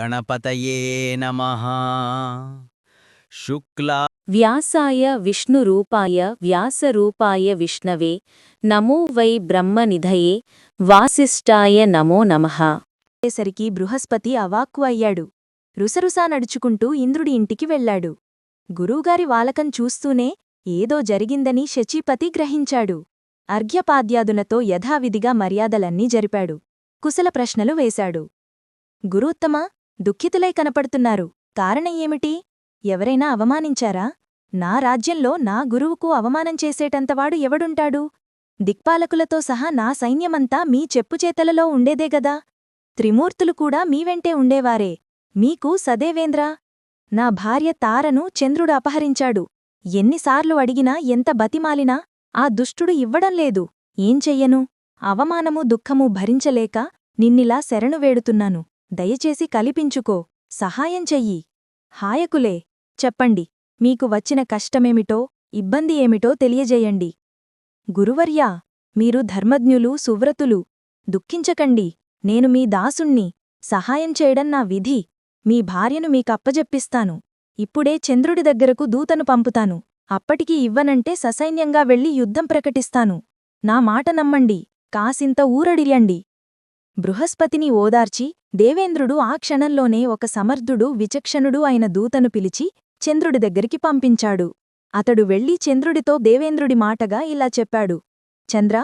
గణపతయే నమః. శుక్లా వ్యాసాయ విష్ణురూపాయ వ్యాసరూపాయ విష్ణవే నమో వై బ్రహ్మనిధయే వాసిష్ఠాయ నమో నమః. సరికి బృహస్పతి అవాక్కు అయ్యాడు. రుసరుసా నడుచుకుంటూ ఇంద్రుడి ఇంటికి వెళ్లాడు. గురువుగారి వాలకం చూస్తూనే ఏదో జరిగిందని శచీపతి గ్రహించాడు. అర్ఘ్యపాద్యాదులతో యథావిధిగా మర్యాదలన్నీ జరిపాడు. కుశల ప్రశ్నలు వేశాడు. గురూత్తమా, దుఃఖితులై కనపడుతున్నారు. కారణం ఏమిటి? ఎవరైనా అవమానించారా? నా రాజ్యంలో నా గురువుకు అవమానం చేసేటంతవాడు ఎవడుంటాడు? దిక్పాలకులతో సహా నా సైన్యమంతా మీ చెప్పుచేతలలో ఉండేదేగదా. త్రిమూర్తులు కూడా మీవెంటే ఉండేవారే. మీకు సదేవేంద్రా? నా భార్య తారను చంద్రుడు అపహరించాడు. ఎన్నిసార్లు అడిగినా ఎంత బతిమాలినా ఆ దుష్టుడు ఇవ్వడంలేదు. ఏం చెయ్యను? అవమానము దుఃఖము భరించలేక నిన్నిలా శరణు వేడుతున్నాను. దయచేసి కల్పించుకో, సహాయం చెయ్యి. హాయకులే, చెప్పండి, మీకు వచ్చిన కష్టమేమిటో, ఇబ్బంది ఏమిటో తెలియజేయండి. గురువర్యా, మీరు ధర్మజ్ఞులు, సువ్రతులు. దుఃఖించకండి, నేను మీ దాసుణ్ణి. సహాయం చేయడం నా విధి. మీ భార్యను మీకప్పజెప్పిస్తాను. ఇప్పుడే చంద్రుడి దగ్గరకు దూతను పంపుతాను. అప్పటికి ఇవ్వనంటే ససైన్యంగా వెళ్లి యుద్ధం ప్రకటిస్తాను. నా మాట నమ్మండి, కాసింత ఊరడిల్యండి. బృహస్పతిని ఓదార్చి దేవేంద్రుడు ఆ క్షణంలోనే ఒక సమర్థుడు, విచక్షణుడు అయిన దూతను పిలిచి చంద్రుడి దగ్గరికి పంపించాడు. అతడు వెళ్లి చంద్రుడితో దేవేంద్రుడి మాటగా ఇలా చెప్పాడు. చంద్రా,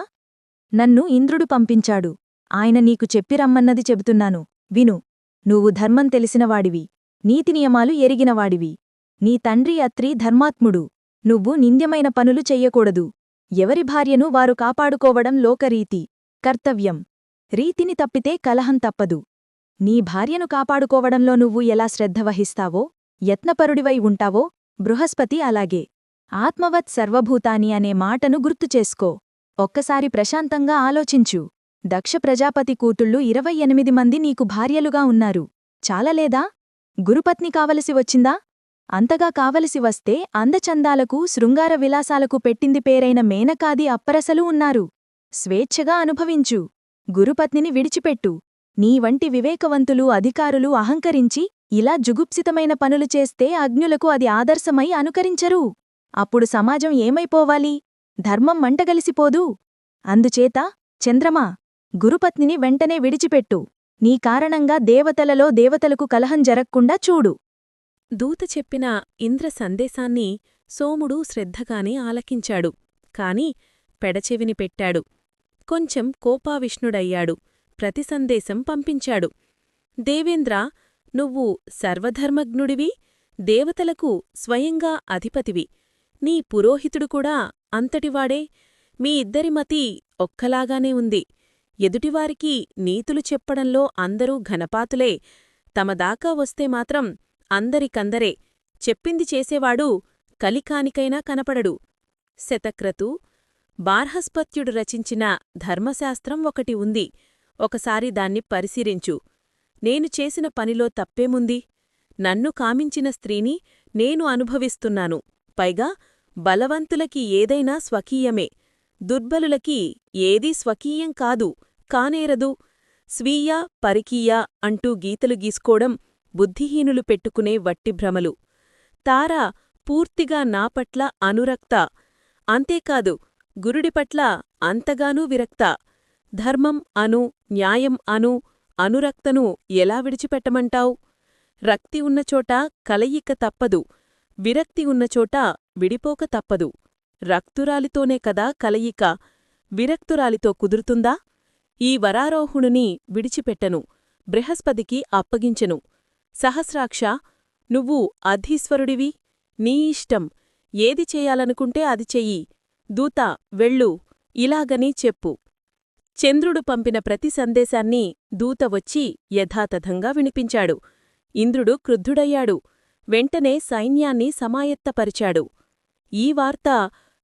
నన్ను ఇంద్రుడు పంపించాడు. ఆయన నీకు చెప్పిరమ్మన్నది చెబుతున్నాను, విను. నువ్వు ధర్మం తెలిసినవాడివి, నీతినియమాలు ఎరిగినవాడివి. నీ తండ్రి అత్రి ధర్మాత్ముడు. నువ్వు నింద్యమైన పనులు చెయ్యకూడదు. ఎవరి భార్యను వారు కాపాడుకోవడం లోకరీతి, కర్తవ్యం. రీతిని తప్పితే కలహం తప్పదు. నీ భార్యను కాపాడుకోవడంలో నువ్వు ఎలా శ్రద్ధ వహిస్తావో, యత్నపరుడివై ఉంటావో, బృహస్పతి అలాగే. ఆత్మవత్ సర్వభూతాని అనే మాటను గుర్తుచేసుకో. ఒక్కసారి ప్రశాంతంగా ఆలోచించు. దక్ష ప్రజాపతి కూతుళ్ళు 28 మంది నీకు భార్యలుగా ఉన్నారు. చాలలేదా? గురుపత్ని కావలసి వచ్చిందా? అంతగా కావలసి వస్తే అందచందాలకు, శృంగార విలాసాలకు పెట్టింది పేరైన మేనకాది అప్పరసలు ఉన్నారు. స్వేచ్ఛగా అనుభవించు. గురుపత్నిని విడిచిపెట్టు. నీ వంటి వివేకవంతులు, అధికారులు అహంకరించి ఇలా జుగుప్సితమైన పనులు చేస్తే అజ్ఞులకు అది ఆదర్శమై అనుకరించరు. అప్పుడు సమాజం ఏమైపోవాలి? ధర్మం మంటగలిసిపోదు. అందుచేత చంద్రమా, గురుపత్నిని వెంటనే విడిచిపెట్టు. నీ కారణంగా దేవతలలో దేవతలకు కలహం జరక్కుండా చూడు. దూత చెప్పిన ఇంద్ర సందేశాన్ని సోముడు శ్రద్ధగానే ఆలకించాడు. కాని పెడచెవిని పెట్టాడు. కొంచెం కోపావిష్ణుడయ్యాడు. ప్రతిసందేశం పంపించాడు. దేవేంద్ర, నువ్వు సర్వధర్మజ్ఞుడివి, దేవతలకు స్వయంగా అధిపతివి. నీ పురోహితుడు కూడా అంతటివాడే. మీ ఇద్దరి మతి ఒక్కలాగానే ఉంది. ఎదుటివారికి నీతులు చెప్పడంలో అందరూ ఘనపాతులే. తమదాకా వస్తే మాత్రం అందరికందరే. చెప్పింది చేసేవాడు కలికానికైనా కనపడడు. శతక్రతు, బార్హస్పత్యుడు రచించిన ధర్మశాస్త్రం ఒకటి ఉంది. ఒకసారి దాన్ని పరిశీలించు. నేను చేసిన పనిలో తప్పేముంది? నన్ను కామించిన స్త్రీని నేను అనుభవిస్తున్నాను. పైగా బలవంతులకి ఏదైనా స్వకీయమే, దుర్బలులకి ఏదీ స్వకీయం కాదు, కానేరదు. స్వీయ, పరికీయ అంటూ గీతలు గీసుకోవడం బుద్ధిహీనులు పెట్టుకునే వట్టిభ్రమలు. తార పూర్తిగా నాపట్ల అనురక్త. అంతేకాదు, గురుడిపట్ల అంతగానూ విరక్త. ధర్మం అను, న్యాయం అను, అనురక్తను ఎలా విడిచిపెట్టమంటావు? రక్తి ఉన్నచోట కలయిక తప్పదు, విరక్తి ఉన్నచోట విడిపోక తప్పదు. రక్తురాలితోనే కదా కలయిక, విరక్తురాలితో కుదురుతుందా? ఈ వరారోహుణుని విడిచిపెట్టను, బృహస్పతికి అప్పగించెను. సహస్రాక్ష, నువ్వు అధీశ్వరుడివి. నీ ఇష్టం. ఏది చేయాలనుకుంటే అది చెయ్యి. దూత, వెళ్ళు, ఇలాగని చెప్పు. చంద్రుడు పంపిన ప్రతి సందేశాన్ని దూత వచ్చి యథాతథంగా వినిపించాడు. ఇంద్రుడు క్రుద్ధుడయ్యాడు. వెంటనే సైన్యాన్ని సమాయత్తపరిచాడు. ఈ వార్త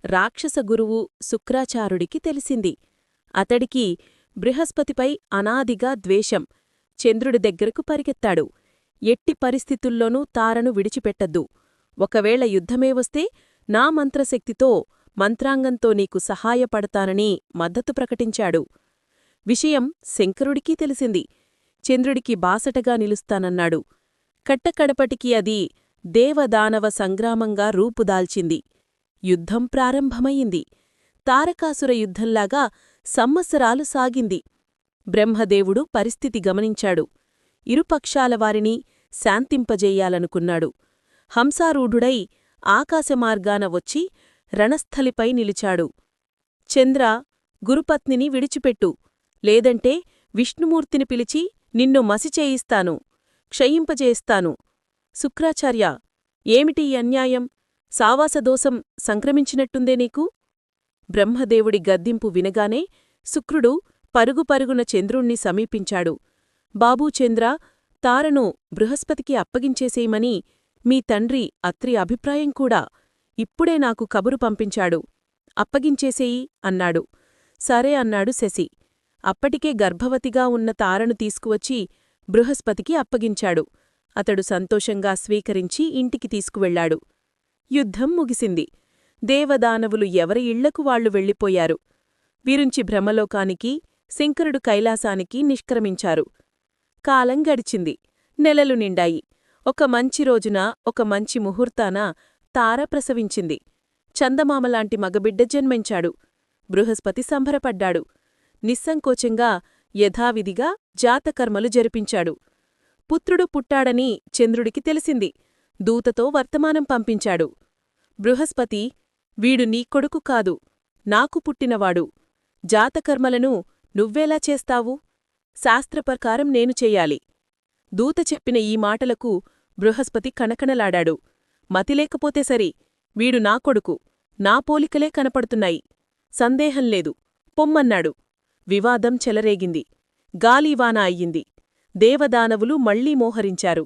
రాక్షస గురువు శుక్రాచారుడికి తెలిసింది. అతడికి బృహస్పతిపై అనాదిగా ద్వేషం. చంద్రుడి దగ్గరకు పరిగెత్తాడు. ఎట్టి పరిస్థితుల్లోనూ తారను విడిచిపెట్టద్దు. ఒకవేళ యుద్ధమే వస్తే నా మంత్రశక్తితో, మంత్రాంగంతో నీకు సహాయపడతానని మద్దతు ప్రకటించాడు. విషయం శంకరుడికీ తెలిసింది. చంద్రుడికి బాసటగా నిలుస్తానన్నాడు. కట్టకడపటికి అది దేవదానవ సంగ్రామంగా రూపుదాల్చింది. యుద్ధం ప్రారంభమయింది. తారకాసుర యుద్ధంలాగా సంవత్సరాలు సాగింది. బ్రహ్మదేవుడు పరిస్థితి గమనించాడు. ఇరుపక్షాలవారిని శాంతింపజేయాలనుకున్నాడు. హంసారూఢుడై ఆకాశమార్గాన వచ్చి రణస్థలిపై నిలిచాడు. చంద్ర, గురుపత్నిని విడిచిపెట్టు, లేదంటే విష్ణుమూర్తిని పిలిచి నిన్ను మసిచేయిస్తాను, క్షయింపజేస్తాను. శుక్రాచార్య, ఏమిటి ఈ అన్యాయం? సావాసదోషం సంక్రమించినట్టుందే నీకు? బ్రహ్మదేవుడి గద్దింపు వినగానే శుక్రుడు పరుగుపరుగున చంద్రుణ్ణి సమీపించాడు. బాబూ చంద్ర, తారను బృహస్పతికి అప్పగించేసేయమని మీ తండ్రి అత్రి అభిప్రాయం కూడా. ఇప్పుడే నాకు కబురు పంపించాడు. అప్పగించేసేయి అన్నాడు. సరే అన్నాడు శశి. అప్పటికే గర్భవతిగా ఉన్న తారను తీసుకువచ్చి బృహస్పతికి అప్పగించాడు. అతడు సంతోషంగా స్వీకరించి ఇంటికి తీసుకువెళ్లాడు. యుద్ధం ముగిసింది. దేవదానవులు ఎవరి ఇళ్లకు వాళ్లు వెళ్ళిపోయారు. విరుంచి బ్రహ్మలోకానికి, శంకరుడు కైలాసానికి నిష్క్రమించారు. కాలం గడిచింది. నెలలు నిండాయి. ఒక మంచి రోజున, ఒక మంచి ముహూర్తాన తార ప్రసవించింది. చందమామలాంటి మగబిడ్డ జన్మించాడు. బృహస్పతి సంబరపడ్డాడు. నిస్సంకోచంగా యథావిధిగా జాతకర్మలు జరిపించాడు. పుత్రుడు పుట్టాడని చంద్రుడికి తెలిసింది. దూతతో వర్తమానం పంపించాడు. బృహస్పతి, వీడు నీ కొడుకు కాదు, నాకు పుట్టినవాడు. జాతకర్మలను నువ్వెలా చేస్తావు? శాస్త్రప్రకారం నేను చెయ్యాలి. దూత చెప్పిన ఈ మాటలకు బృహస్పతి కణకణలాడాడు. మతిలేకపోతే సరి, వీడు నా కొడుకు, నా పోలికలే కనపడుతున్నాయి. సందేహం లేదు, పొమ్మన్నాడు. వివాదం చెలరేగింది. గాలీవాన అయ్యింది. దేవదానవులు మళ్లీ మోహరించారు.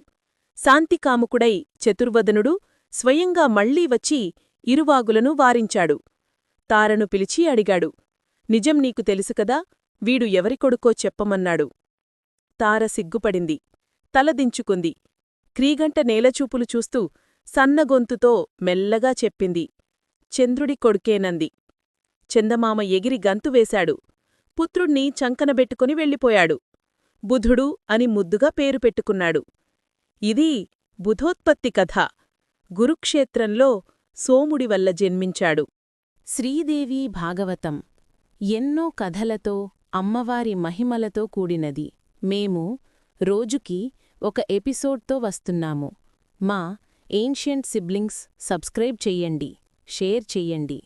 శాంతికాముకుడై చతుర్వదనుడు స్వయంగా మళ్లీ వచ్చి ఇరువాగులను వారించాడు. తారను పిలిచి అడిగాడు. నిజం నీకు తెలుసుకదా, వీడు ఎవరి కొడుకో చెప్పమన్నాడు. తార సిగ్గుపడింది. తలదించుకుంది. క్రీగంట నేలచూపులు చూస్తూ సన్నగొంతుతో మెల్లగా చెప్పింది. చంద్రుడి కొడుకేనంది. చందమామ ఎగిరి గంతువేశాడు. పుత్రుణ్ణి చంకనబెట్టుకుని వెళ్ళిపోయాడు. బుధుడు అని ముద్దుగా పేరు పెట్టుకున్నాడు. ఇది బుధోత్పత్తి కథ. గురుక్షేత్రంలో సోముడివల్ల జన్మించాడు. శ్రీదేవి భాగవతం ఎన్నో కథలతో, అమ్మవారి మహిమలతో కూడినది. మేము రోజుకి ఒక ఎపిసోడ్తో వస్తున్నాము. మా ఏన్షియంట్ సిబ్లింగ్స్ సబ్స్క్రైబ్ చెయ్యండి, షేర్ చెయ్యండి.